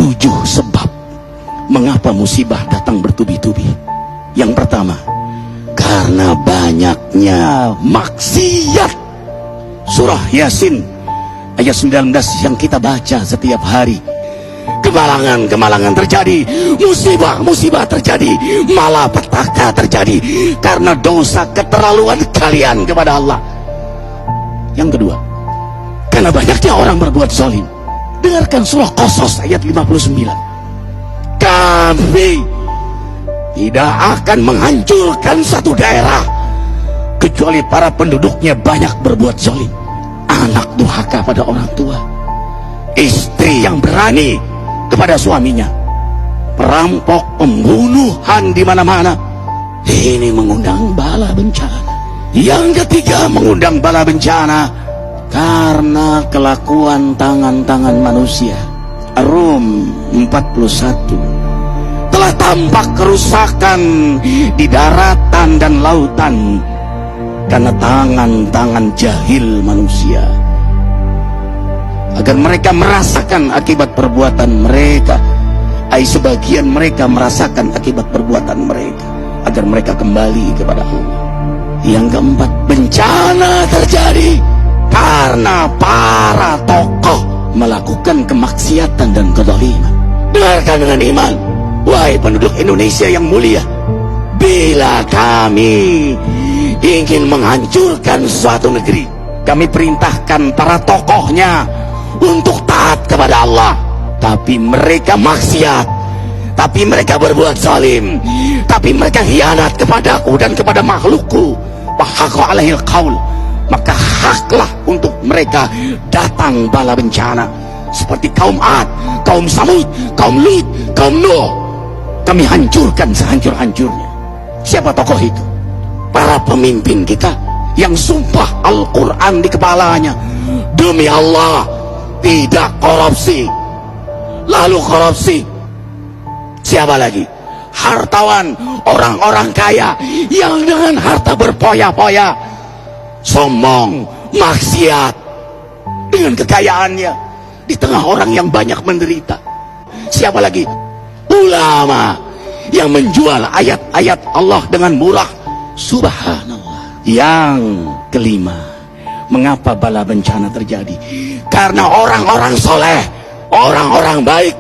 7 sebab mengapa musibah datang bertubi-tubi. Yang pertama, karena banyaknya maksiat. Surah Yasin ayat 19 yang kita baca setiap hari. Kemalangan-kemalangan terjadi, musibah-musibah terjadi, malapetaka terjadi karena dosa keterlaluan kalian kepada Allah. Yang kedua, karena banyaknya orang berbuat zalim. Dengarkan surah Qasas ayat 59. Kami tidak akan menghancurkan satu daerah kecuali para penduduknya banyak berbuat zalim. Anak durhaka pada orang tua, istri yang berani kepada suaminya, perampok, pembunuhan di mana-mana. Ini mengundang bala bencana. Yang ketiga, mengundang bala bencana karena kelakuan tangan-tangan manusia. Rum 41. Telah tampak kerusakan di daratan dan lautan karena tangan-tangan jahil manusia, agar mereka merasakan akibat perbuatan mereka. Sebagian mereka merasakan akibat perbuatan mereka, agar mereka kembali kepada Allah. Yang keempat, bencana terjadi karena para tokoh melakukan kemaksiatan dan kezaliman. Dengarkan dengan iman, wahai penduduk Indonesia yang mulia, bila kami ingin menghancurkan suatu negeri, kami perintahkan para tokohnya untuk taat kepada Allah, tapi mereka maksiat, tapi mereka berbuat zalim, tapi mereka khianat kepadaku dan kepada makhlukku. Fahaqa alaihil qaul, maka haklah untuk mereka datang bala bencana seperti kaum Ad, kaum Samud, kaum Lut, kaum Nuh. Kami hancurkan sehancur-hancurnya. Siapa tokoh itu? Para pemimpin kita yang sumpah Al-Quran di kepalanya, demi Allah tidak korupsi. Lalu korupsi. Siapa lagi? Hartawan, orang-orang kaya yang dengan harta berpoya-poya, sombong, maksiat dengan kekayaannya di tengah orang yang banyak menderita. Siapa lagi? Ulama yang menjual ayat-ayat Allah dengan murah. Subhanallah. Yang kelima, mengapa bala bencana terjadi? Karena orang-orang soleh, orang-orang baik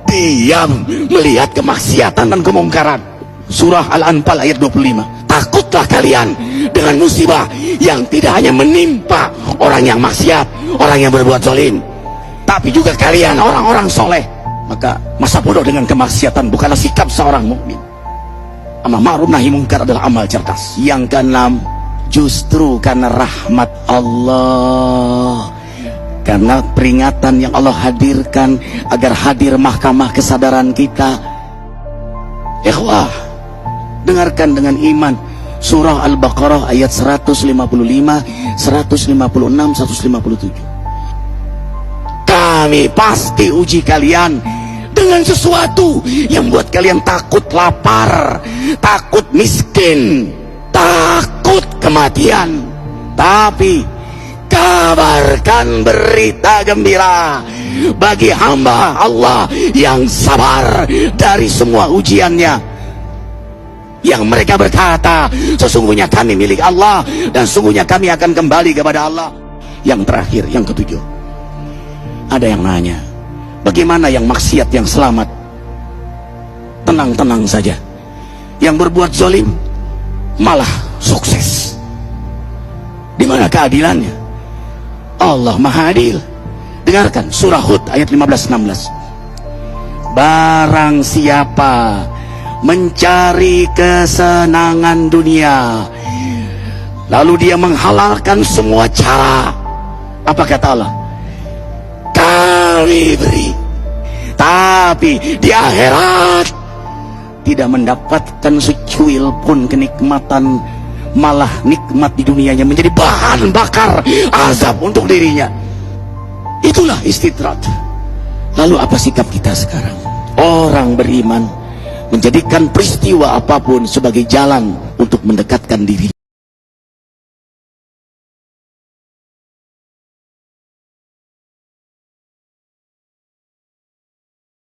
diam melihat kemaksiatan dan kemungkaran. Surah Al-Anfal ayat 25. Takutlah kalian dengan musibah yang tidak hanya menimpa orang yang maksiat, orang yang berbuat zalim, tapi juga kalian orang-orang soleh. Maka masa bodoh dengan kemaksiatan bukanlah sikap seorang mukmin. Amar ma'ruf nahi mungkar adalah amal cerdas. Yang keenam, justru karena rahmat Allah, karena peringatan yang Allah hadirkan agar hadir mahkamah kesadaran kita. Ikhwah, dengarkan dengan iman surah Al-Baqarah ayat 155, 156, 157. Kami pasti uji kalian dengan sesuatu yang buat kalian takut lapar, takut miskin, takut kematian. Tapi kabarkan berita gembira bagi hamba Allah yang sabar dari semua ujiannya, yang mereka berkata, sesungguhnya kami milik Allah dan sungguhnya kami akan kembali kepada Allah. Yang terakhir, yang ketujuh, ada yang nanya, bagaimana yang maksiat yang selamat? Tenang-tenang saja. Yang berbuat zalim malah sukses. Di mana keadilannya? Allah Maha Adil. Dengarkan surah Hud ayat 15-16. Barang siapa mencari kesenangan dunia, lalu dia menghalalkan semua cara, apa kata Allah? Kami beri, tapi di akhirat tidak mendapatkan secuil pun kenikmatan, malah nikmat di dunianya menjadi bahan bakar azab untuk dirinya. Itulah istidrat. Lalu apa sikap kita sekarang? Orang beriman menjadikan peristiwa apapun sebagai jalan untuk mendekatkan dirinya